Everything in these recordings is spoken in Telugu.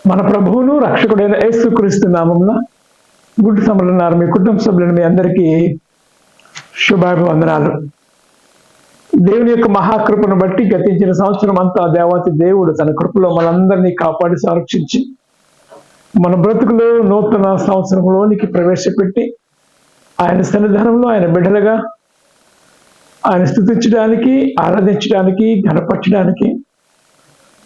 మన ప్రభువును రక్షకుడైన యేసుక్రీస్తు నామమున గుడ్ సమరున్నారు మీ కుటుంబ సభ్యులను మీ అందరికీ శుభాభివందనాలు. దేవుని యొక్క మహాకృపను బట్టి గతించిన సంవత్సరం అంతా దేవాతి దేవుడు తన కృపలో మనందరినీ కాపాడి సంరక్షించి మన బ్రతుకులో నూతన సంవత్సరంలోనికి ప్రవేశపెట్టి ఆయన సన్నిధానంలో ఆయన బిడ్డలుగా ఆయన స్తుతించడానికి, ఆరాధించడానికి, ఘనపరచడానికి,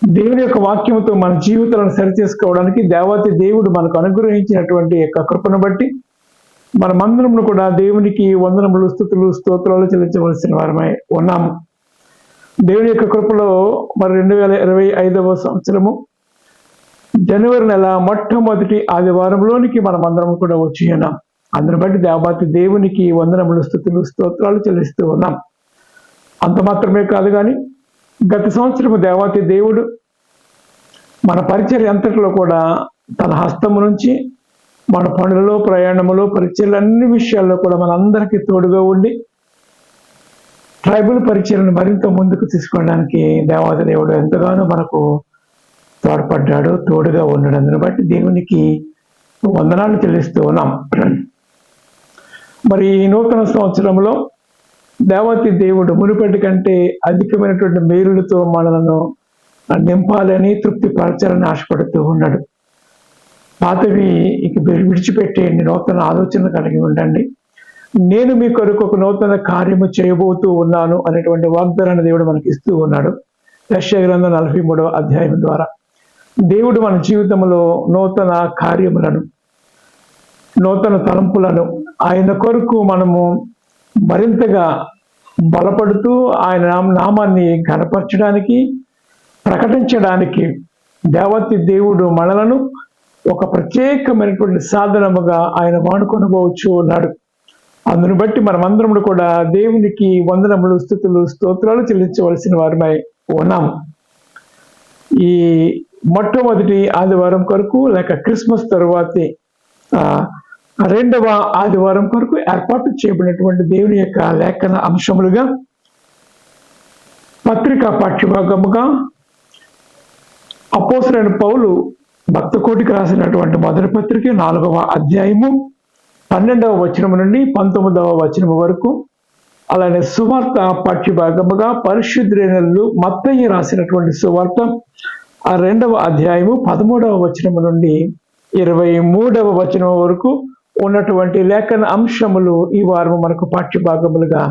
దేవుని యొక్క వాక్యంతో మన జీవితాలను సరిచేసుకోవడానికి దేవాతి దేవుడు మనకు అనుగ్రహించినటువంటి యొక్క కృపను బట్టి మనమందరము కూడా దేవునికి వందనములు, స్తుతులు, స్తోత్రాలు చెల్లించవలసిన వారమై ఉన్నాము. దేవుని యొక్క కృపలో మరి 2025వ సంవత్సరము జనవరి నెల మొట్టమొదటి ఆదివారంలోనికి మనమందరం కూడా వచ్చి ఉన్నాం. అందుని బట్టి దేవాతి దేవునికి వందనములు, స్తుతులు, స్తోత్రాలు చెల్లిస్తూ ఉన్నాం. అంత మాత్రమే కాదు కానీ గత సంవత్సరము దేవాతి దేవుడు మన పరిచర్య అంతటిలో కూడా తన హస్తము నుంచి మన పనులలో, ప్రయాణములో, పరిచర్యలు అన్ని విషయాల్లో కూడా మనందరికీ తోడుగా ఉండి ట్రైబల్ పరిచర్యను మరింత ముందుకు తీసుకోవడానికి దేవాతి దేవుడు ఎంతగానో మనకు తోడ్పడ్డాడు, తోడుగా ఉన్నాడు. అందుని బట్టి దేవునికి వందనాలు చెల్లిస్తూ ఉన్నాం. మరి ఈ నూతన సంవత్సరంలో దేవాతి దేవుడు మునుపటి కంటే అధికమైనటువంటి మేలులతో మనలను నింపాలని, తృప్తిపరచాలని ఆశపడుతూ ఉన్నాడు. పాతవి ఇక విడిచిపెట్టేయండి, నూతన ఆలోచన కలిగి ఉండండి. నేను మీ కొరకు ఒక నూతన కార్యము చేయబోతూ ఉన్నాను అనేటువంటి వాగ్దానాన్ని దేవుడు మనకి ఇస్తూ ఉన్నాడు. యెషయా గ్రంథం 43వ అధ్యాయం ద్వారా దేవుడు మన జీవితంలో నూతన కార్యములను, నూతన తలంపులను ఆయన కొరకు మనము మరింతగా బలపడుతూ ఆయన నామాన్ని ఘనపరచడానికి, ప్రకటించడానికి దేవతి దేవుడు మనలను ఒక ప్రత్యేకమైనటువంటి సాధనముగా ఆయన వాడుకొనబోవచ్చు ఉన్నాడు. అందును బట్టి మనమందరం కూడా దేవునికి వందనములు, స్తుతులు, స్తోత్రాలు చెల్లించవలసిన వారమై ఉన్నాము. ఈ మొట్టమొదటి ఆదివారం కొరకు లేక క్రిస్మస్ తరువాతి 2వ ఆదివారం కొరకు ఏర్పాటు చేయబడినటువంటి దేవుని యొక్క లేఖన అంశములుగా పత్రికా పాఠ్యభాగముగా అపోస్తలుడైన పౌలు భక్తకోటికి రాసినటువంటి మొదటి పత్రిక 4వ అధ్యాయము 12వ వచనం నుండి 19వ వచనం వరకు, అలానే సువార్త పాఠ్యభాగముగా పరిశుద్ధులైన మత్తయి రాసినటువంటి సువార్త 2వ అధ్యాయము 13వ వచనం నుండి 23వ వచనం వరకు ఉన్నటువంటి లేఖన అంశములు ఈ వారం మనకు పాఠ్యభాగములుగా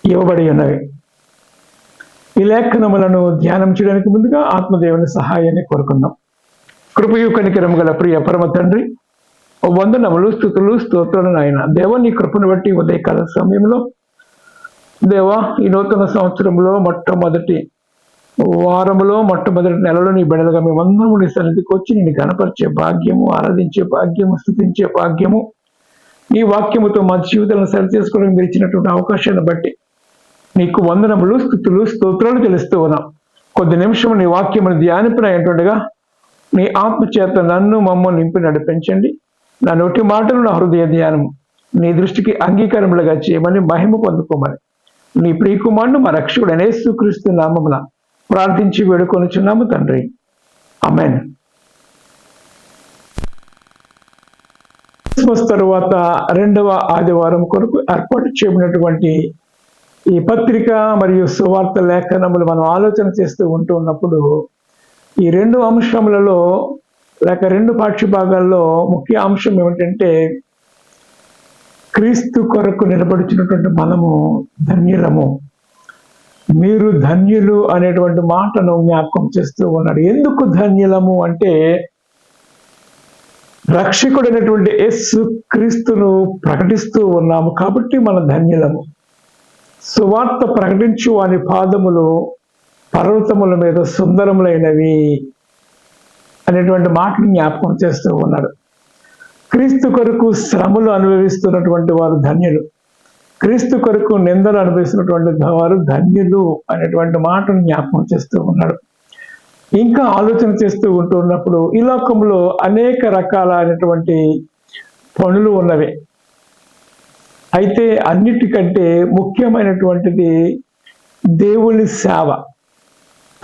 ఇవ్వబడి ఉన్నవి. ఈ లేఖనములను ధ్యానం చేయడానికి ముందుగా ఆత్మదేవుని సహాయాన్ని కోరుకుందాం. కృపయు కనికరము గల ప్రియ పరమ తండ్రి, వందనములు, స్తుతులు, స్తోత్రాలు నాయన దేవ, నీ కృపను బట్టి ఉదయకాల సమయంలో దేవా ఈ నూతన సంవత్సరంలో మొట్టమొదటి వారములో మొట్టమొదటి నెలలో నీ బిడ్డలుగా మేమందరము నీ సన్నిధికి వచ్చి నేను గణపరిచే భాగ్యము, ఆరాధించే భాగ్యము, స్తుతించే భాగ్యము, ఈ వాక్యముతో మా జీవితాలను సరి చేసుకోవడానికి మీరు ఇచ్చినటువంటి అవకాశాన్ని బట్టి నీకు వందనములు, స్తుతులు, స్తోత్రాలు తెలుస్తూ ఉన్నాం. కొద్ది నిమిషం నీ వాక్యమును ధ్యానింపనయ్యేటట్టుగా నీ ఆత్మచేత నన్ను మమ్మల్ని నింపి నడిపించండి. నా నోటి మాటలు, నా హృదయ ధ్యానము నీ దృష్టికి అంగీకారములుగా చేయమని, మహిమ పొందుకోమని నీ ప్రియకుమారుడు మా రక్షకుడైన యేసుక్రీస్తు నామమున ప్రార్థించి వేడుకొనుచున్నాము తండ్రి, ఆమేన్. క్రిస్మస్ తరువాత 2వ ఆదివారం కొరకు ఏర్పాటు చేయబడినటువంటి ఈ పత్రిక మరియు సువార్త లేఖనములు మనం ఆలోచన చేస్తూ ఉంటున్నప్పుడు ఈ 2 అంశములలో లేక 2 పాఠ్యభాగాల్లో ముఖ్య అంశం ఏమిటంటే క్రీస్తు కొరకు నిలబడుచున్నటువంటి మనము ధన్యులము, మీరు ధన్యులు అనేటువంటి మాటను జ్ఞాపకం చేస్తూ ఉన్నాడు. ఎందుకు ధన్యులము అంటే రక్షకుడైనటువంటి యేసు క్రీస్తును ప్రకటిస్తూ ఉన్నాము కాబట్టి మన ధన్యులము. సువార్త ప్రకటించు వాని పాదములు పర్వతముల మీద సుందరములైనవి అనేటువంటి మాటను జ్ఞాపకం చేస్తూ ఉన్నాడు. క్రీస్తు కొరకు శ్రమలు అనుభవిస్తున్నటువంటి వారు ధన్యులు, క్రీస్తు కొరకు నిందలు అనుభవిస్తున్నటువంటి వారు ధన్యులు అనేటువంటి మాటను జ్ఞాపకం చేస్తూ ఉన్నాడు. ఇంకా ఆలోచన చేస్తూ ఉంటున్నప్పుడు ఈ లోకంలో అనేక రకాలైనటువంటి పనులు ఉన్నవి. అయితే అన్నిటికంటే ముఖ్యమైనటువంటిది దేవుని సేవ,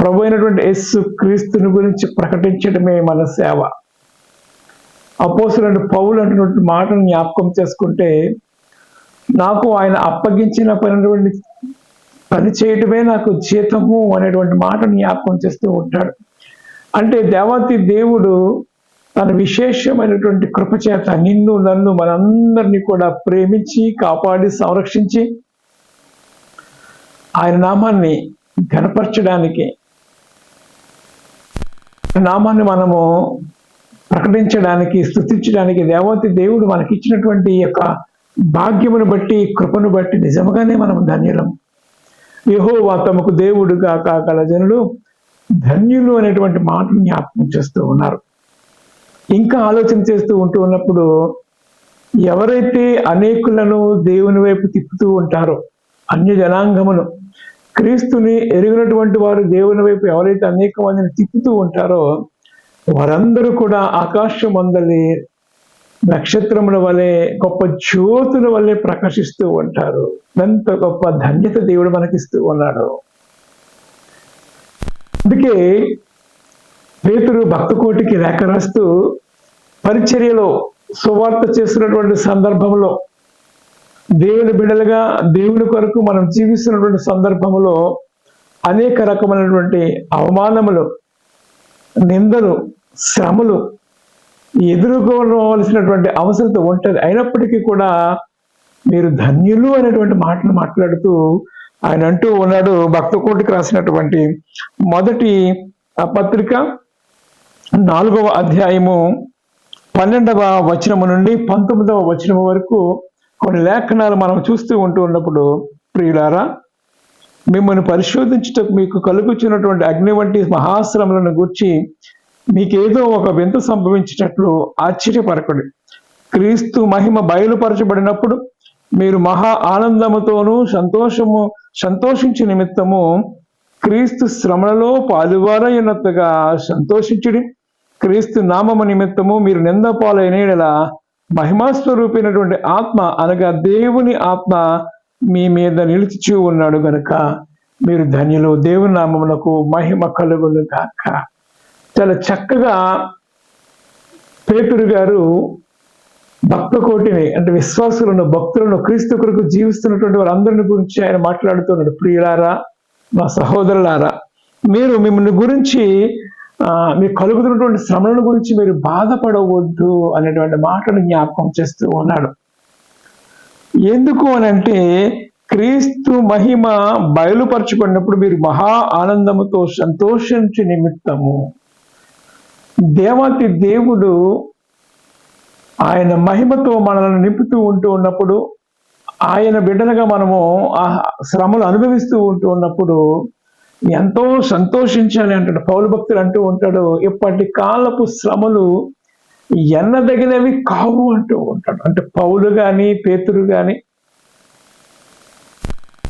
ప్రభు అయినటువంటి యేసు క్రీస్తుని గురించి ప్రకటించడమే మన సేవ. అపోస్తలుడైన పౌలు అనేటువంటి మాటను జ్ఞాపకం చేసుకుంటే, నాకు ఆయన అప్పగించిన పని చేయటమే నాకు జీతము అనేటువంటి మాటను జ్ఞాపకం చేస్తూ ఉంటాడు. అంటే దేవాతి దేవుడు తన విశేషమైనటువంటి కృపచేత నిన్ను నన్ను మనందరినీ కూడా ప్రేమించి కాపాడి సంరక్షించి ఆయన నామాన్ని ఘనపరచడానికి, నామాన్ని మనము ప్రకటించడానికి, స్తుతించడానికి దేవాతి దేవుడు మనకిచ్చినటువంటి యొక్క భాగ్యమును బట్టి, కృపను బట్టి నిజంగానే మనం ధన్యులం. యెహోవా తమకు దేవుడుగా కాగల జనులు ధన్యులు అనేటువంటి మాటను జ్ఞాపకం చేస్తూ ఉన్నారు. ఇంకా ఆలోచన చేస్తూ ఉన్నప్పుడు, ఎవరైతే అనేకులను దేవుని వైపు తిప్పుతూ ఉంటారో, అన్య జనాంగమును క్రీస్తుని ఎరిగినటువంటి వారు దేవుని వైపు ఎవరైతే అనేక మందిని తిప్పుతూ ఉంటారో, వారందరూ కూడా ఆకాశమందలి నక్షత్రముల వలె గొప్ప జ్యోతుల వలె ప్రకాశిస్తూ ఉంటారు. ఎంత గొప్ప ధన్యత దేవుడు మనకిస్తూ ఉన్నాడు. అందుకే పేతురు భక్తకోటికి లేఖ రాస్తూ పరిచర్యలో సువార్త చేస్తున్నటువంటి సందర్భంలో, దేవుని బిడ్డలుగా దేవుని కొరకు మనం జీవిస్తున్నటువంటి సందర్భంలో అనేక రకమైనటువంటి అవమానములు, నిందలు, శ్రమలు ఎదుర్కోవలసినటువంటి అవసరం ఉంటుంది. అయినప్పటికీ కూడా మీరు ధన్యులు అనేటువంటి మాటలు మాట్లాడుతూ ఆయన అంటూ ఉన్నాడు. భక్తకోటికి రాసినటువంటి మొదటి పత్రిక 4వ అధ్యాయము 12వ వచనము నుండి 19వ వచనము వరకు కొన్ని లేఖనాలు మనం చూస్తూ ఉన్నప్పుడు, ప్రియులారా, మిమ్మల్ని పరిశోధించుటకు మీకు కలుగుచున్నటువంటి అగ్ని వంటి మహాశ్రమలను గూర్చి మీకేదో ఒక వింత సంభవించేటట్లు ఆశ్చర్యపరకండి. క్రీస్తు మహిమ బయలుపరచబడినప్పుడు మీరు మహా ఆనందముతోనూ సంతోషించే నిమిత్తము క్రీస్తు శ్రమలలో పాలువారైనట్టుగా సంతోషించుడి. క్రీస్తు నామము నిమిత్తము మీరు నింద పాలైన యెడల మహిమాస్వరూపైనటువంటి ఆత్మ అనగా దేవుని ఆత్మ మీ మీద నిలిచి ఉన్నాడు గనుక మీరు ధన్యులు. దేవుని నామమునకు మహిమ కలుగును గాక. చాలా చక్కగా పేతురు గారు భక్తకోటిని, అంటే విశ్వాసులను, భక్తులను, క్రీస్తు కొరకు జీవిస్తున్నటువంటి వారందరిని గురించి ఆయన మాట్లాడుతున్నాడు. ప్రియులారా, మా సహోదరులారా, మీరు మిమ్మల్ని గురించి మీకు కలుగుతున్నటువంటి శ్రమలను గురించి మీరు బాధపడవద్దు అనేటువంటి మాటను జ్ఞాపకం చేస్తూ ఉన్నాడు. ఎందుకు అనంటే, క్రీస్తు మహిమ బయలుపరచబడినప్పుడు మీరు మహా ఆనందముతో సంతోషించే నిమిత్తము దేవాతి దేవుడు ఆయన మహిమతో మనల్ని నింపుతూ ఉన్నప్పుడు, ఆయన బిడ్డలుగా మనము ఆ శ్రమలు అనుభవిస్తూ ఉన్నప్పుడు ఎంతో సంతోషించాలి అంటాడు. పౌలు భక్తులు అంటూ ఉంటాడు, ఇప్పటి కాలపు శ్రమలు ఎన్నదగినవి కావు అంటూ ఉంటాడు. అంటే పౌలు గాని, పేతురు గాని,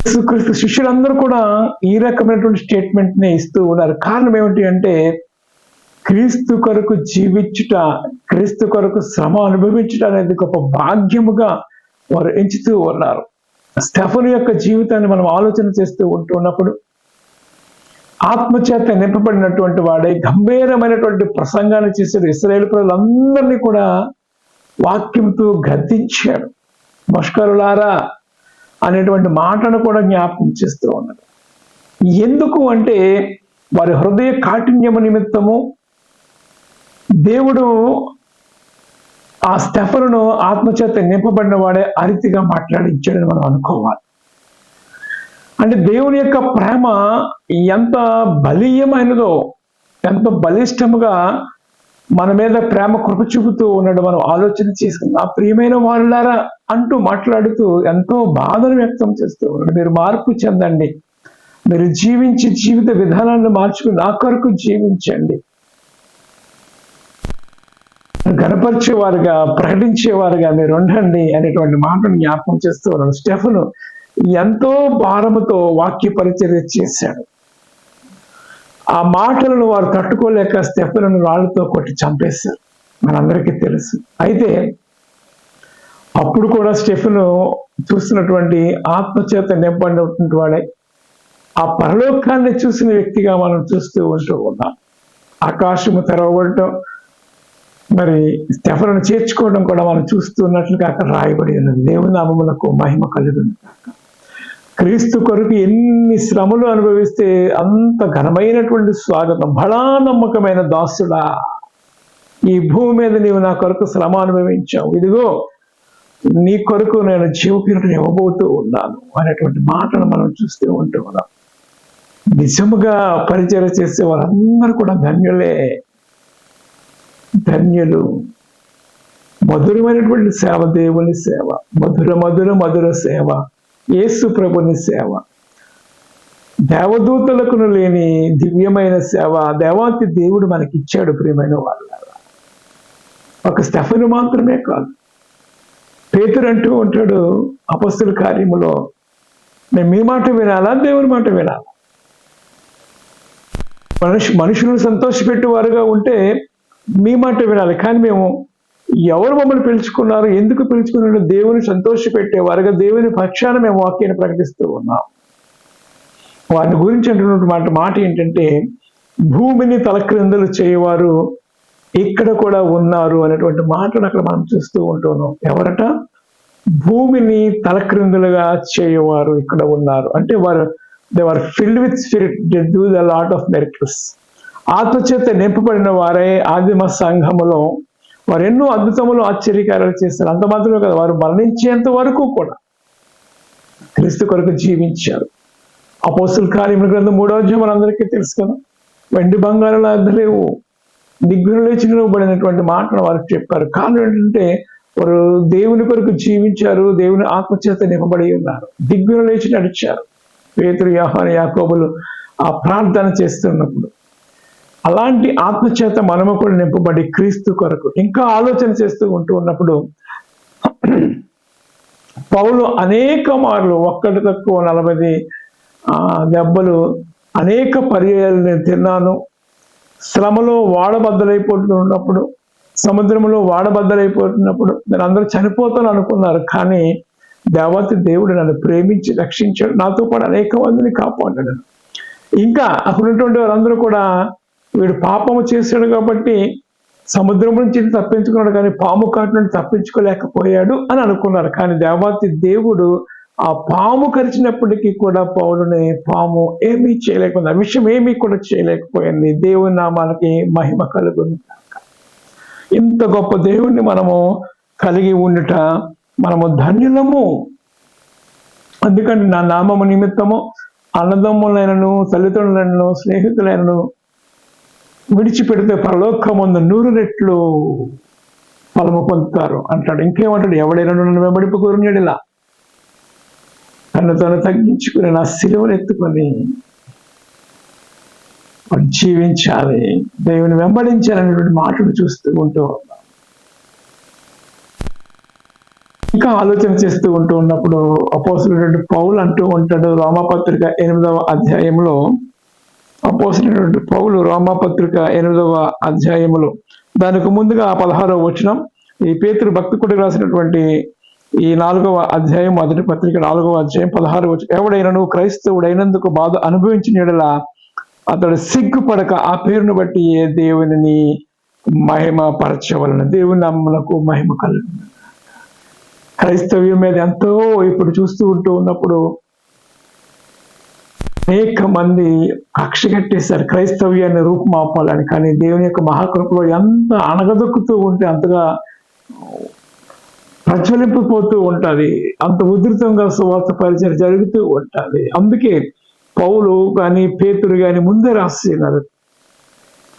యేసుక్రీస్తు శిష్యులందరూ కూడా ఈ రకమైనటువంటి స్టేట్మెంట్ ని ఇస్తూ ఉన్నారు. కారణం ఏమిటి అంటే, క్రీస్తు కొరకు జీవించుట, క్రీస్తు కొరకు శ్రమ అనుభవించుట అనేది గొప్ప భాగ్యముగా వారు ఎంచుతూ ఉన్నారు. స్టెఫను యొక్క జీవితాన్ని మనం ఆలోచన చేస్తూ ఉన్నప్పుడు, ఆత్మచేత నింపబడినటువంటి వాడే గంభీరమైనటువంటి ప్రసంగాన్ని చేశాడు. ఇశ్రాయేలు ప్రజలందరినీ కూడా వాక్యంతో గద్దించాడు. మష్కరులారా అనేటువంటి మాటను కూడా జ్ఞాపకం చేస్తూ ఉన్నాడు. ఎందుకు అంటే, వారి హృదయ కాఠిన్యము నిమిత్తము దేవుడు ఆ స్టెఫనును ఆత్మచేత నింపబడిన వాడే అరితిగా మాట్లాడించాడని మనం అనుకోవాలి. అంటే దేవుని యొక్క ప్రేమ ఎంత బలీయమైనదో, ఎంత బలిష్టముగా మన మీద ప్రేమ కృప చూపుతూ ఉన్నాడు మనం ఆలోచన చేసుకుని, ఆ ప్రియమైన వాళ్ళారా అంటూ మాట్లాడుతూ ఎంతో బాధను వ్యక్తం చేస్తూ ఉన్నాడు. మీరు మార్పు చెందండి, మీరు జీవించి జీవిత విధానాన్ని మార్చుకుని నా కొరకు జీవించండి, గణపరిచేవారుగా, ప్రకటించేవారుగా మీరు ఉండండి అనేటువంటి మాటను జ్ఞాపకం చేస్తూ ఉన్నాడు. స్టెఫను ఎంతో భారముతో వాక్య పరిచర్య చేశాడు. ఆ మాటలను వారు తట్టుకోలేక స్టెఫనును రాళ్లతో కొట్టి చంపేశారు, మనందరికీ తెలుసు. అయితే అప్పుడు కూడా స్టెఫను చూస్తున్నటువంటి ఆత్మచేత నింపడినటువంటి వాడే ఆ పరలోకాన్ని చూసిన వ్యక్తిగా మనం చూస్తూ ఉంటూ ఉన్నాం. ఆకాశము తెరవబడటం, మరి స్టెఫనును చేర్చుకోవడం కూడా మనం చూస్తున్నట్లుగా అక్కడ రాయబడి ఉన్నది. దేవుని నామమునకు మహిమ కలుగును. క్రీస్తు కొరకు ఎన్ని శ్రమలు అనుభవిస్తే అంత ఘనమైనటువంటి స్వాగతం. బలా నమ్మకమైన దాసుడా, ఈ భూమి మీద నీవు నా కొరకు శ్రమ అనుభవించావు, ఇదిగో నీ కొరకు నేను జీవకిరీటం ఇవ్వబోతూ ఉన్నాను అనేటువంటి మాటను మనం చూస్తూ ఉంటూ ఉన్నాం. నిజముగా పరిచయం చేసే వారందరూ కూడా ధన్యులే, ధన్యులు. మధురమైనటువంటి సేవ, దేవుని సేవ, మధుర సేవ, యేసు ప్రభుని సేవ, దేవదూతలకు లేని దివ్యమైన సేవ దేవాతి దేవుడు మనకి ఇచ్చాడు. ప్రియమైన వాళ్ళ, ఒక స్టెఫను మాత్రమే కాదు, పేతురు అంటూ ఉంటాడు అపొస్తలుల కార్యములో, నేను మీ మాట వినాలా, దేవుని మాట వినాలా? మనుషులను సంతోషపెట్టేవారుగా ఉంటే మీ మాట వినాలి, కానీ మేము ఎవరు మమ్మల్ని పిలుచుకున్నారు, ఎందుకు పిలుచుకున్నారో దేవుని సంతోషపెట్టేవారుగా దేవుని పక్షాన మేము వాక్యాన్ని ప్రకటిస్తూ ఉన్నాం. వారి గురించి అంటున్నటువంటి మాట ఏంటంటే, భూమిని తలక్రిందులు చేయవారు ఇక్కడ కూడా ఉన్నారు అనేటువంటి మాటను అక్కడ మనం చూస్తూ ఉంటున్నాం. ఎవరట? భూమిని తలక్రిందులుగా చేయవారు ఇక్కడ ఉన్నారు అంటే they were filled with spirit, they do a lot of miracles. ఆత్మచేత నింపబడిన వారే ఆదిమ సంఘములో వారు ఎన్నో అద్భుతములు ఆశ్చర్యకార్యాలు చేస్తారు. అంత మాత్రమే కదా, వారు మరణించేంత వరకు కూడా క్రీస్తు కొరకు జీవించారు. అపోస్తలుల కార్యముల గ్రంథం 3వ అధ్యాయం మనందరికీ తెలుసు కదా, వెండి బంగారాలు అద్దలేవు, దిగ్గులు చిన్నబడినటువంటి మాటను వారికి చెప్పారు. కారణం ఏంటంటే వారు దేవుని కొరకు జీవించారు, దేవుని ఆత్మచేత నింపబడి ఉన్నారు, దిగ్గులు లేచి నడిచారు. పేతురు, యోహాను, యాకోబులు ఆ ప్రార్థన చేస్తున్నప్పుడు అలాంటి ఆత్మచేత మనము కూడా నింపబడి క్రీస్తు కొరకు ఇంకా ఆలోచన చేస్తూ ఉంటూ ఉన్నప్పుడు పౌలు అనేక మార్లు, ఒక్కటి తక్కువ 40 దెబ్బలు, అనేక పర్యాయాలు నేను తిన్నాను. శ్రమలో వాడబద్దలైపోతున్నప్పుడు, సముద్రంలో వాడబద్దలైపోతున్నప్పుడు నేను అందరూ చనిపోతాను అనుకున్నారు, కానీ దేవతి దేవుడు నన్ను ప్రేమించి రక్షించాడు, నాతో పాటు అనేక మందిని కాపాడాడు. ఇంకా అక్కడ ఉన్నటువంటి వారందరూ కూడా వీడు పాపము చేశాడు కాబట్టి సముద్రం నుంచి తప్పించుకున్నాడు, కానీ పాము కాటు నుండి తప్పించుకోలేకపోయాడు అని అనుకున్నారు. కానీ దేవతి దేవుడు ఆ పాము కరిచినప్పటికీ కూడా పౌలుని పాము ఏమీ చేయలేకపోయింది, ఆ విషయం ఏమీ కూడా చేయలేకపోయింది. దేవుని నామానికి మహిమ కలుగును. ఇంత గొప్ప దేవుణ్ణి మనము కలిగి ఉండుట మనము ధన్యులము. అందుకంటే నా నామము నిమిత్తము అన్నదమ్ములైనను, తల్లిదండ్రులను, స్నేహితులైనను విడిచిపెడితే పరలోకమందు 100 రెట్లు ఫలము పొందుతారు అంటాడు. ఇంకేమంటాడు? ఎవడైనా నన్ను వెంబడింపకూరని ఇలా తను తగ్గించుకుని నా సిలువను ఎత్తుకొని జీవించాలి, దేవుని వెంబడించాలనేటువంటి మాటలు చూస్తూ ఉంటూ ఉన్నాం. ఇంకా ఆలోచన చేస్తూ ఉంటూ ఉన్నప్పుడు అపోస్తలుడైన పౌలు అంటూ ఉంటాడు, రోమాపత్రిక 8వ అధ్యాయంలో, అపోస్తలుడైన పౌలు రోమాపత్రిక 8వ అధ్యాయములో దానికి ముందుగా 16వ వచనం, ఈ పేతురు భక్తుడికి రాసినటువంటి ఈ 4వ అధ్యాయం, మొదటి పత్రిక 4వ అధ్యాయం 16వ వచనం, ఎవడైనను క్రైస్తవుడైనందుకు బాధ అనుభవించిన యెడల అతడు సిగ్గుపడక ఆ పేరును బట్టి ఏ దేవుని మహిమ పరచవలన. దేవుని నామమునకు మహిమ కలుగును. క్రైస్తవ్యం మీద ఎంతో ఇప్పుడు చూస్తూ ఉంటూ ఉన్నప్పుడు అనేక మంది కక్ష కట్టేశారు క్రైస్తవ్యాన్ని రూపుమాపాలని. కానీ దేవుని యొక్క మహాకృపలో ఎంత అణగదొక్కుతూ ఉంటే అంతగా ప్రజ్వలింపిపోతూ ఉంటుంది, అంత ఉధృతంగా సువార్త పరిచయం జరుగుతూ ఉంటుంది. అందుకే పౌలు కానీ పేతురు కానీ ముందే రాస్తున్నారు,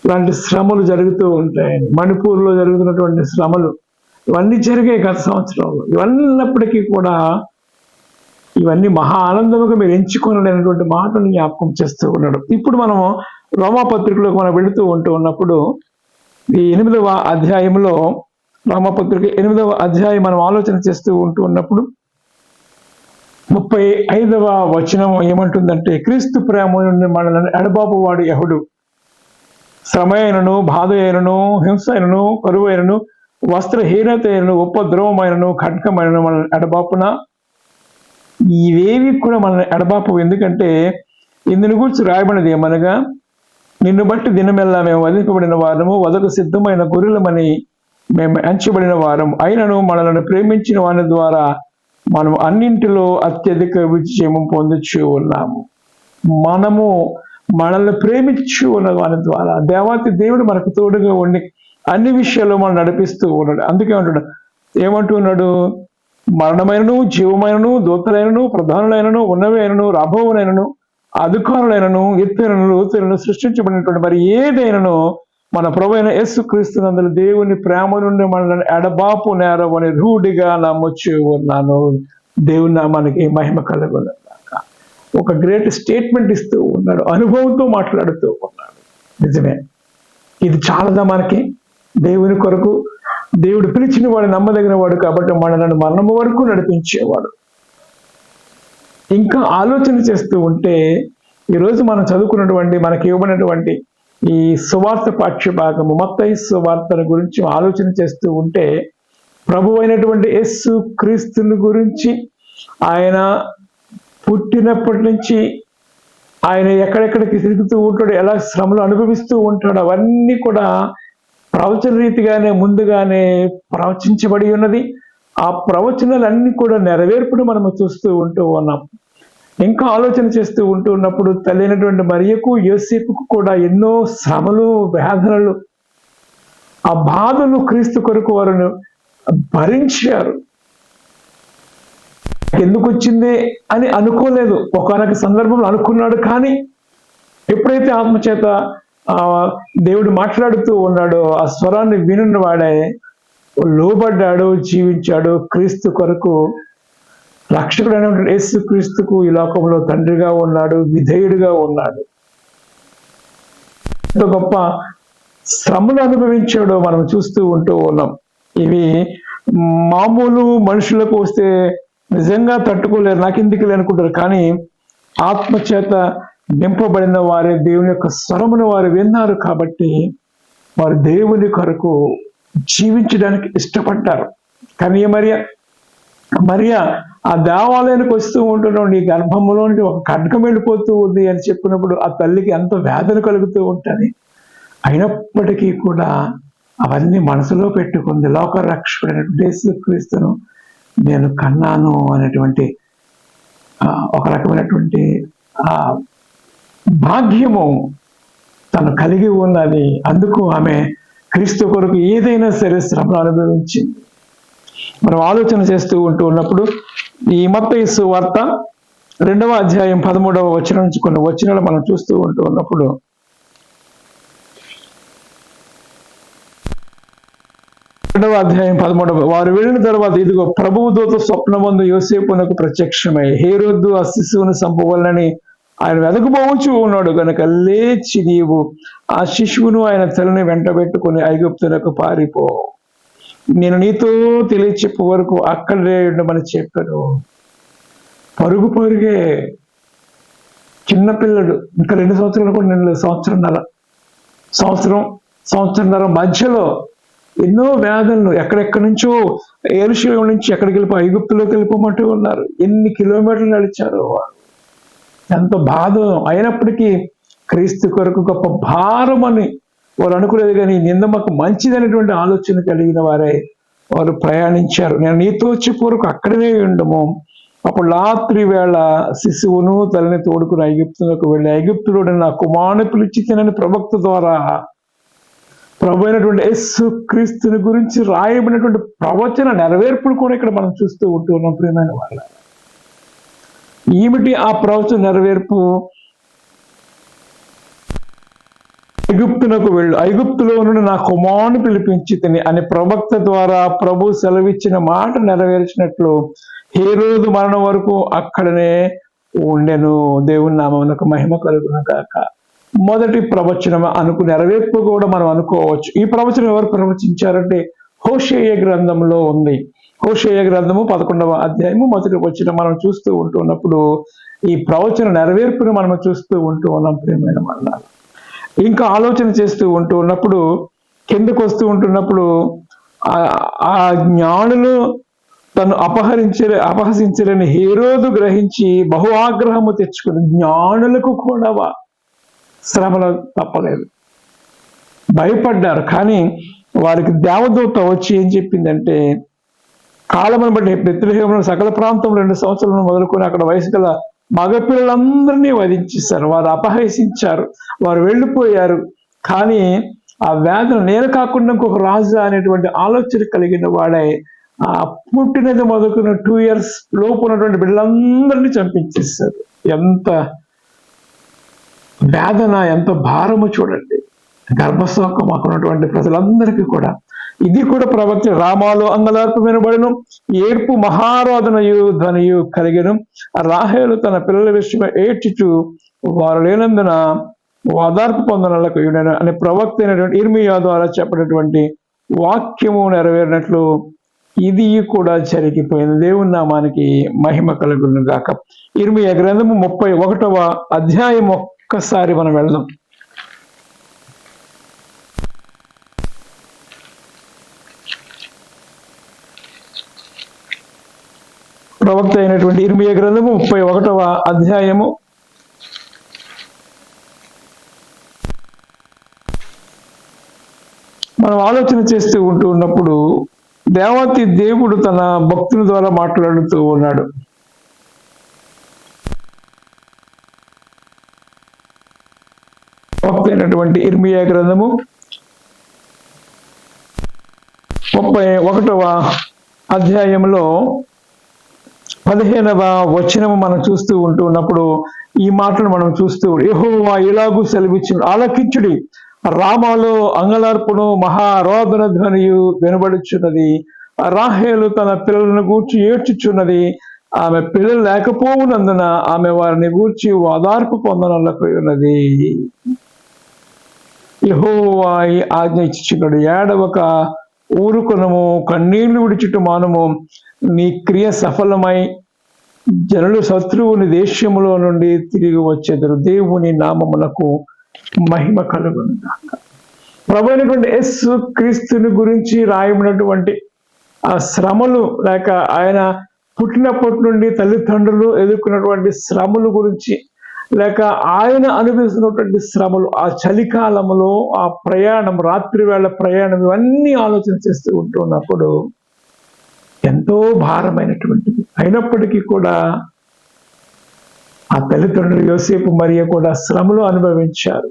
ఇలాంటి శ్రమలు జరుగుతూ ఉంటాయి. మణిపూర్లో జరుగుతున్నటువంటి శ్రమలు ఇవన్నీ జరిగాయి గత సంవత్సరంలో. ఇవన్నప్పటికీ కూడా ఇవన్నీ మహా ఆనందముగా మీరు ఎంచుకోనలేనటువంటి మాటను జ్ఞాపకం చేస్తూ ఉన్నాడు. ఇప్పుడు మనం రోమాపత్రికలోకి మనం వెళుతూ ఉంటూ ఉన్నప్పుడు ఈ 8వ అధ్యాయంలో, రోమాపత్రిక 8వ అధ్యాయం మనం ఆలోచన చేస్తూ ఉంటూ ఉన్నప్పుడు 35వ వచనం ఏమంటుందంటే, క్రీస్తు ప్రేమ నుండి మనల్ని ఎడబాపు వాడు ఎవడు? శ్రమ అయినను, బాధ అయినను, హింస అయినను, కరువు అయినను, వస్త్రహీనత అయినను, ఉపద్రవమైనను, ఖడ్గమైనను మనల్ని ఎడబాపున. ఇవేవి కూడా మనల్ని ఎడబాపు. ఎందుకంటే ఇందుని గురించి రాయబడినది ఏమనగా, నిన్ను బట్టి దినమెల్లా మేము వధింపబడిన వారము, వదకు సిద్ధమైన గొర్రెలమని మేము ఎంచబడిన వారం అయినను మనలను ప్రేమించిన వాని ద్వారా మనం అన్నింటిలో అత్యధిక విజయం పొందుచూ ఉన్నాము. మనము మనల్ని ప్రేమించు ఉన్న వాని ద్వారా దేవాతి దేవుడు మనకు తోడుగా ఉండి అన్ని విషయాల్లో మనం నడిపిస్తూ ఉన్నాడు. అందుకే అంటాడు, ఏమంటున్నాడు, మరణమైనను జీవమైనను దూతలైనను ప్రధానులైనను ఉన్నవైనను రాబోవునైనను అధికారులైనను ఎత్తైనను లోతైనను సృష్టించబడినటువంటి మరి ఏదైనానో మన ప్రభువైన యేసుక్రీస్తునందు దేవుని ప్రేమ నుండి మనల్ని ఎడబాపు నేరవని రూఢిగా నమ్మొచ్చు ఉన్నాను. దేవుని నామానికి మహిమ కలుగును. ఒక గ్రేట్ స్టేట్మెంట్ ఇస్తూ ఉన్నాడు, అనుభవంతో మాట్లాడుతూ ఉన్నాడు. నిజమే, ఇది చాలదా మనకి? దేవుని కొరకు దేవుడు పిలిచిన వాడు నమ్మదగిన వాడు కాబట్టి మనల్ని మరణము వరకు నడిపించేవాడు. ఇంకా ఆలోచన చేస్తూ ఉంటే ఈరోజు మనం చదువుకున్నటువంటి మనకి ఇవ్వబడినటువంటి ఈ సువార్త పాఠ్య భాగము మత్తయి సువార్తను గురించి ఆలోచన చేస్తూ ఉంటే ప్రభు అయినటువంటి యేసు క్రీస్తుని గురించి, ఆయన పుట్టినప్పటి నుంచి ఆయన ఎక్కడెక్కడికి తిరుగుతూ ఉంటాడు, ఎలా శ్రమలు అనుభవిస్తూ ఉంటాడు, అవన్నీ కూడా ప్రవచన రీతిగానే ముందుగానే ప్రవచించబడి ఉన్నది. ఆ ప్రవచనాలన్నీ కూడా నెరవేర్పును మనము చూస్తూ ఉంటూ ఉన్నాం. ఇంకా ఆలోచన చేస్తూ ఉంటూ ఉన్నప్పుడు తల్లి అయినటువంటి మరియకు యోసేపుకు కూడా ఎన్నో శ్రమలు వేదనలు, ఆ బాధలు క్రీస్తు కొరకు వారు భరించారు. ఎందుకు వచ్చింది అని అనుకోలేదు, ఒకనొక సందర్భంలో అనుకున్నాడు. కానీ ఎప్పుడైతే ఆత్మచేత దేవుడు మాట్లాడుతూ ఉన్నాడో ఆ స్వరాన్ని వినున్న వాడే లోబడ్డాడు, జీవించాడు. క్రీస్తు కొరకు రక్షకుడైనటువంటి యేసు క్రీస్తుకు ఈ లోకంలో తండ్రిగా ఉన్నాడు, విధేయుడిగా ఉన్నాడు. ఎంత గొప్ప శ్రమలు అనుభవించాడో మనం చూస్తూ ఉంటూ ఉన్నాం. ఇవి మామూలు మనుషులకు వస్తే నిజంగా తట్టుకోలేరు, నాకెందుకు అనుకుంటారు. కానీ ఆత్మచేత నింపబడిన వారే దేవుని యొక్క స్వరమును వారు విన్నారు కాబట్టి వారు దేవుని కొరకు జీవించడానికి ఇష్టపడ్డారు. కానీ మరియా ఆ దేవాలయానికి వస్తూ ఉంటున్నాడు, నీ గర్భంలో నుండి ఒక ఖడ్గం వెళ్ళిపోతూ ఉంది అని చెప్పినప్పుడు ఆ తల్లికి ఎంతో వేదన కలుగుతూ ఉంటుంది. అయినప్పటికీ కూడా అవన్నీ మనసులో పెట్టుకుంది. లోక రక్షకుడైనటువంటి యేసుక్రీస్తును నేను కన్నాను అనేటువంటి ఒక రకమైనటువంటి భాగ్యము తను కలిగి ఉన్నది. అందుకు ఆమె క్రీస్తు కొరకు ఏదైనా సరే శ్రమను అనుభవించింది. మనం ఆలోచన చేస్తూ ఉంటూ ఉన్నప్పుడు ఈ మత్తయి సువార్త 2వ అధ్యాయం 13వ వచనం నుంచి కొన్ని వచనాలు మనం చూస్తూ ఉంటూ ఉన్నప్పుడు, అధ్యాయం 13 వారు వెళ్ళిన తర్వాత ఇదిగో ప్రభువు దూత స్వప్నమందు యోసేపునకు ప్రత్యక్షమై హేరోదు ఆ శిశువును చంపవలనని ఆయన వెదకుపోవచ్చు ఉన్నాడు కనుక లేచి నీవు ఆ శిశువును ఆయన తలని వెంట పెట్టుకుని ఐగుప్తునకు పారిపో, నేను నీతో తెలియచెప్పే వరకు అక్కడే ఉండమని చెప్పాను. పరుగు పరుగే, చిన్నపిల్లడు, ఇంకా 2 సంవత్సరాలు కూడా నేను సంవత్సరంన్నర మధ్యలో ఎన్నో వేదనలు, ఎక్కడెక్కడి నుంచో యెరూషలేము నుంచి ఎక్కడికి వెళ్ళిపో ఐగుప్తులోకి వెళ్ళిపోమంటూ ఉన్నారు. ఎన్ని కిలోమీటర్లు నడిచారు, ఎంత బాధ. అయినప్పటికీ క్రీస్తు కొరకు గొప్ప భారం అని వారు అనుకోలేదు. కానీ నింద మాకు మంచిదనేటువంటి ఆలోచన కలిగిన వారే వారు ప్రయాణించారు. నేను నీతో చెప్పే వరకు అక్కడనే ఉండము. అప్పుడు రాత్రి వేళ శిశువును తల్లిని తోడుకుని ఐగుప్తులకు వెళ్ళి ఐగుప్తులో నా కుమారుని పిలిచితినని ప్రవక్త ద్వారా ప్రభు అయినటువంటి యేసు క్రీస్తుని గురించి రాయబడినటువంటి ప్రవచన నెరవేర్పులు కూడా ఇక్కడ మనం చూస్తూ ఉంటున్నాం. ప్రియమైన వాళ్ళ, ఏమిటి ఆ ప్రవచన నెరవేర్పు? ఐగుప్తునకు వెళ్ళు, ఐగుప్తులో నుండి నా కుమారుని పిలిపించి తిని అని ప్రవక్త ద్వారా ప్రభు సెలవిచ్చిన మాట నెరవేర్చినట్లు హేరోదు మరణం వరకు అక్కడనే ఉండెను. దేవుని నామమునకు మహిమ కలుగును గాక. మొదటి ప్రవచనం నెరవేర్పు కూడా మనం అనుకోవచ్చు. ఈ ప్రవచనం ఎవరు ప్రవచించారంటే హోషేయ గ్రంథంలో ఉంది. హోషేయ గ్రంథము 11వ అధ్యాయము మొదటి వచనం మనం చూస్తూ ఉంటున్నప్పుడు ఈ ప్రవచన నెరవేర్పును మనం చూస్తూ ఉంటూ ఉన్నాం. ప్రియమైన వాళ్ళ, ఇంకా ఆలోచన చేస్తూ ఉంటూ ఉన్నప్పుడు కిందకు వస్తూ ఉంటున్నప్పుడు ఆ జ్ఞానులు తను అపహసించలేని హేరోదు గ్రహించి బహు ఆగ్రహము తెచ్చుకుని జ్ఞానులకు కూడా శ్రమలు తప్పలేదు, భయపడ్డారు. కానీ వారికి దేవదూత వచ్చి ఏం చెప్పిందంటే, కాలమును బట్టి బెత్లెహేములో సకల ప్రాంతం 2 సంవత్సరాలను మొదలుకొని అక్కడ వయసు గల మగపిల్లలందరినీ వధించేశారు. వారు అపహసించారు, వారు వెళ్ళిపోయారు. కానీ ఆ వేదన నేను కాకుండా ఇంకొక రాజు అనేటువంటి ఆలోచన కలిగిన వాడే ఆ పుట్టినది మొదలుకున్న 2 years లోపు ఉన్నటువంటి బిడ్డలందరినీ చంపించేశారు. ఎంత వేదన, ఎంత భారము చూడండి. గర్భశోకం అక్కడ ఉన్నటువంటి ప్రజలందరికీ కూడా. ఇది కూడా ప్రవక్త రామాలో అంగలార్పు వినబడను, ఏడ్పు మహారోదనయు ధ్వనియు కలిగెను. రాహేలు తన పిల్లల విషయమై ఏడ్చుచు వారు లేనందున ఓదార్పు పొందనలకు అనే ప్రవక్త అయినటువంటి ఇర్మియా ద్వారా చెప్పినటువంటి వాక్యము నెరవేరినట్లు ఇది కూడా జరిగిపోయింది. దేవుని నామానికి మహిమ కలుగును గాక. ఇర్మియా గ్రంథము 31వ అధ్యాయం ఒక్కసారి మనం వెళ్దాం. ప్రవక్త అయినటువంటి ఇర్మియా గ్రంథము 31వ అధ్యాయము మనం ఆలోచన చేస్తూ ఉన్నప్పుడు దేవాతి దేవుడు తన భక్తుల ద్వారా మాట్లాడుతూ ఉన్నాడు. ప్రవక్త అయినటువంటి ఇర్మియా గ్రంథము 31వ అధ్యాయంలో 15వ వచనము మనం చూస్తూ ఉన్నప్పుడు ఈ మాటలు మనం చూస్తూ, యెహోవా ఇలాగూ సెలవిచ్చును, ఆలకించుడి, రామాలో అంగలార్పును మహారోదన ధ్వనియు వినబడుచున్నది. రాహేలు తన పిల్లలను గూర్చి ఏడ్చుచున్నది, ఆమె పిల్లలు లేకపోవునందున ఆమె వారిని గూర్చి ఓదార్పు పొందనలకు ఉన్నది. యెహోవా ఆజ్ఞ ఇచ్చుచున్నాడు, ఏడవక ఊరుకొనము, కన్నీళ్లు విడిచుట మానము, నీ క్రియ సఫలమై జనులు శత్రువుని దేశములో నుండి తిరిగి వచ్చేదరు. దేవుని నామమునకు మహిమ కలుగును గాక. ప్రభువైనటువంటి యేసు క్రీస్తుని గురించి రాయబడినటువంటి ఆ శ్రమలు, లేక ఆయన పుట్టినప్పటి నుండి తల్లిదండ్రులు ఎదుర్కొన్నటువంటి శ్రమల గురించి, లేక ఆయన అనుభవిస్తున్నటువంటి శ్రమలు, ఆ చలికాలంలో ఆ ప్రయాణం, రాత్రి వేళ ప్రయాణం, ఇవన్నీ ఆలోచన చేస్తూ ఉంటున్నప్పుడు ఎంతో భారమైనటువంటిది. అయినప్పటికీ కూడా ఆ తల్లిదండ్రులు యోసేపు మరియ కూడా శ్రమలు అనుభవించారు.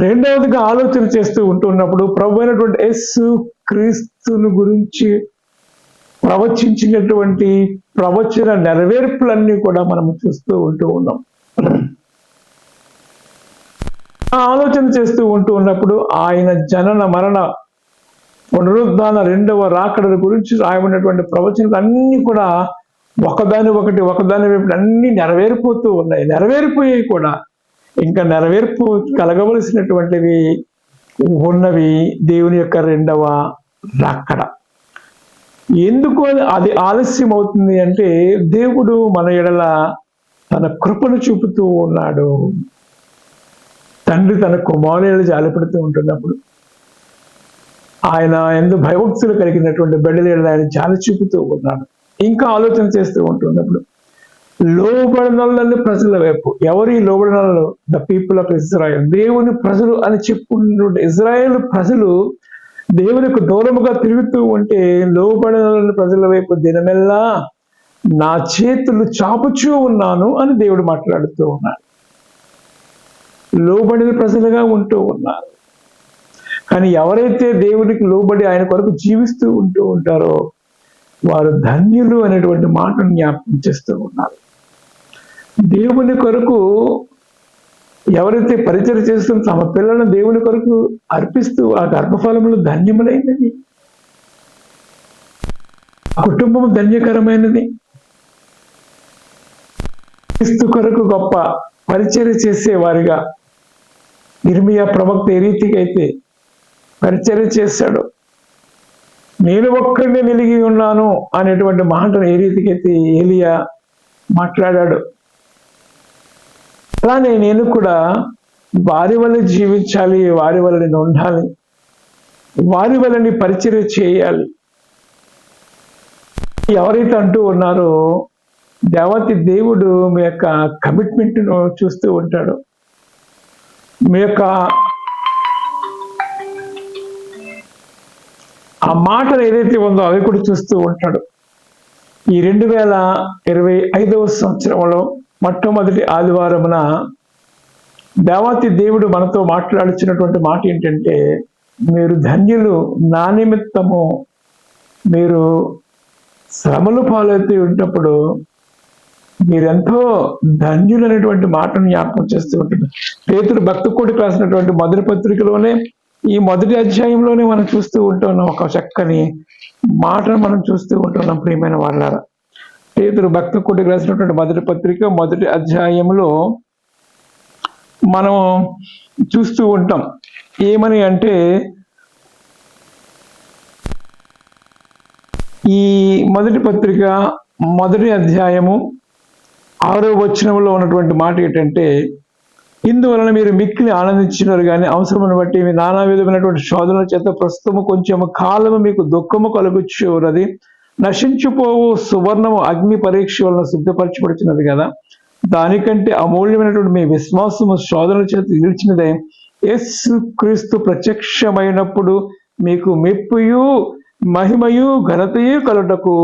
రెండవదిగా ఆలోచన చేస్తూ ఉంటున్నప్పుడు ప్రభు అయినటువంటి యేసు క్రీస్తుని గురించి ప్రవచించినటువంటి ప్రవచన నెరవేర్పులన్నీ కూడా మనం చూస్తూ ఉన్నాం. ఆలోచన చేస్తూ ఉన్నప్పుడు ఆయన జనన మరణ పునరుద్ధాన రెండవ రాకడ గురించి రాయబడినటువంటి ప్రవచనాలు అన్ని కూడా ఒకదాని వైపు అన్ని నెరవేరిపోతూ ఉన్నాయి, నెరవేరిపోయాయి కూడా. ఇంకా నెరవేర్పు కలగవలసినటువంటివి ఉన్నవి దేవుని యొక్క రెండవ రాకడ. ఎందుకు అది ఆలస్యం అవుతుంది అంటే, దేవుడు మన ఎడల తన కృపను చూపుతూ ఉన్నాడు. తండ్రి తన కుమారులు జాలిపడుతూ ఉంటున్నప్పుడు ఆయన ఎందు భయభక్తులు కలిగినటువంటి బిడ్డల ఆయన జాలి చూపుతూ ఉన్నాడు. ఇంకా ఆలోచన చేస్తూ ఉంటున్నప్పుడు లోబడిన ప్రజల వైపు, ఎవరి లోబడిన? ద పీపుల్ ఆఫ్ ఇజ్రాయెల్, దేవుని ప్రజలు అని చెప్పుకున్నటువంటి ఇజ్రాయెల్ ప్రజలు దేవునికి దూరముగా తిరుగుతూ ఉంటే, లోబడిన ప్రజల వైపు దినమెల్లా నా చేతులు చాపుచూ ఉన్నాను అని దేవుడు మాట్లాడుతూ ఉన్నాడు. లోబడిన ప్రజలుగా ఉంటూ ఉన్నారు. కానీ ఎవరైతే దేవునికి లోబడి ఆయన కొరకు జీవిస్తూ ఉంటారో వారు ధన్యులు అనేటువంటి మాటను జ్ఞాపకం చేస్తూ ఉన్నారు. దేవుని కొరకు ఎవరైతే పరిచయం చేస్తూ తమ పిల్లలను దేవుని కొరకు అర్పిస్తూ ఆ గర్భఫలములు ధన్యములైనది, కుటుంబం ధన్యకరమైనది, క్రీస్తు కొరకు గొప్ప పరిచయం చేసేవారిగా ఇర్మియా ప్రవక్త ఏ రీతిగా అయితే పరిచయం చేశాడు, నేను ఒక్కడినే నిలిగి ఉన్నాను అనేటువంటి మాటను ఏ రీతిగా అయితే ఏలియా మాట్లాడాడు, అలానే నేను కూడా వారి వల్ల జీవించాలి, వారి వల్ల నేను ఉండాలి, వారి వల్ల పరిచయం చేయాలి. ఎవరైతే అంటూ ఉన్నారో దేవతి దేవుడు మీ యొక్క కమిట్మెంట్ను చూస్తూ ఉంటాడు, మీ యొక్క ఆ మాటలు ఏదైతే ఉందో అవి కూడా చూస్తూ ఉంటాడు. ఈ 2025వ సంవత్సరంలో మొట్టమొదటి ఆదివారమున దేవాతి దేవుడు మనతో మాట్లాడుచున్నటువంటి మాట ఏంటంటే, మీరు ధన్యులు, నా నిమిత్తము మీరు శ్రమలు పాలవుతూ ఉన్నప్పుడు మీరెంతో ధన్యులు అనేటువంటి మాటను జ్ఞాపకం చేస్తూ ఉంటుంది. పేతురు భక్తి కోటికి రాసినటువంటి మొదటి పత్రికలోనే ఈ మొదటి అధ్యాయంలోనే మనం చూస్తూ ఉంటున్నాం, ఒక చక్కని మాటను మనం చూస్తూ ఉంటున్నాం. ప్రియమైన వాళ్ళారా, పేతురు భక్తి కోటికి రాసినటువంటి మొదటి పత్రిక మొదటి అధ్యాయంలో మనం చూస్తూ ఉంటాం. ఏమని అంటే, ఈ మొదటి పత్రిక మొదటి అధ్యాయము 6వ వచనంలో ఉన్నటువంటి మాట ఏంటంటే, ఇందువలన మీరు మిక్కిలి ఆనందించినారు కానీ అవసరమును బట్టి మీ నానా విధమైనటువంటి శోధనల చేత ప్రస్తుతము కొంచెము కాలము మీకు దుఃఖము కలుగుచున్నది, నశించిపోవు సువర్ణము అగ్ని పరీక్ష వలన సిద్ధపరచబడుతున్నది కదా, దానికంటే అమూల్యమైనటువంటి మీ విశ్వాసము శోధనల చేత నిలిచినదే యేసు క్రీస్తు ప్రత్యక్షమైనప్పుడు మీకు మెప్పుయు మహిమయు ఘనతయు కలుటకు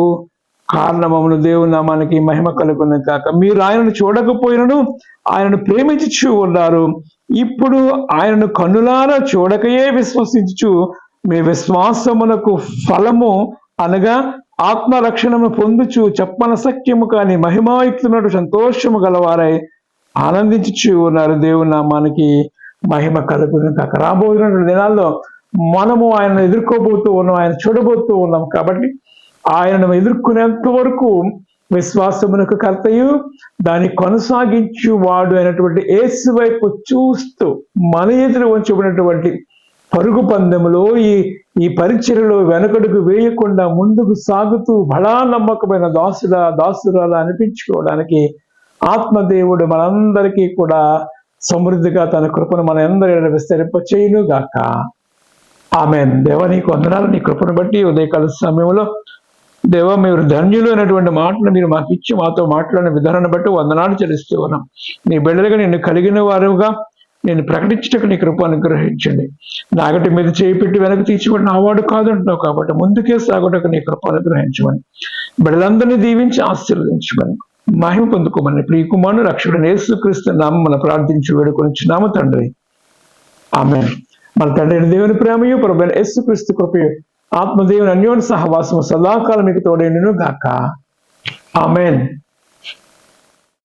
కారణమమును దేవుని నామానికి మహిమ కలుగును కాక. మీరు ఆయనను చూడకపోయినను ఆయనను ప్రేమించుచు ఉన్నారు, ఇప్పుడు ఆయనను కన్నులారా చూడకయే విశ్వసించుచు మీ విశ్వాసమునకు ఫలము అనగా ఆత్మరక్షణము పొందుచు చెప్పనసక్యము కాని మహిమాయుక్తమైన సంతోషము గలవారై ఆనందించుచు ఉన్నారు. దేవుని నామానికి మహిమ కలుగును కాక. రాబోతున్న దినాల్లో మనము ఆయనను ఎదుర్కోబోతూ ఉన్నాం, ఆయన చూడబోతూ ఉన్నాం. కాబట్టి ఆయనను ఎదుర్కొనేంత వరకు విశ్వాసమునకు కర్తయు దాన్ని కొనసాగించు వాడు అయినటువంటి యేసు వైపు చూస్తూ మన ఎదురు ఉంచబడినటువంటి పరుగు పందెములో ఈ పరిచర్యలో వెనకడుగు వేయకుండా ముందుకు సాగుతూ బలా నమ్మకమైన దాసురాల అనిపించుకోవడానికి ఆత్మదేవుడు మనందరికీ కూడా సమృద్ధిగా తన కృపను మన అందరి విస్తరింప చేయును గాక. ఆమేన్. దేవా నీకు వందనాలు, నీ కృపను బట్టి ఉదయకాల సమయంలో దేవా మీరు ధన్యులు అనేటువంటి మాటను మీరు మాకు ఇచ్చి మాతో మాట్లాడిన విధానాన్ని బట్టి వందనాలు చెల్లిస్తూ ఉన్నాం. నీ బిడ్డలుగా నిన్ను కలిగిన వారుగా నేను ప్రకటించటకు నీ కృప అనుగ్రహించండి. నాగటి మీద చేయి పెట్టి వెనక్కి తీర్చిబడిన ఆవాడు కాదంటున్నావు కాబట్టి ముందుకే సాగుటకు నీ కృప అనుగ్రహించమని, బిడ్డలందరినీ దీవించి ఆశీర్వదించమని, మహిమ పొందుకోమని ప్రియకుమారుడు రక్షకుడు యేసుక్రీస్తు నామమున ప్రార్థించి వేడుకొనిచున్నాము తండ్రి. ఆమేన్. మన తండ్రి దేవుని ప్రేమయు ప్రభువైన యేసుక్రీస్తు కృపయు ఆత్మదేవుని అన్యోన్య సహవాసము సదాకాలం మీకు తోడైనను గాక. ఆమేన్.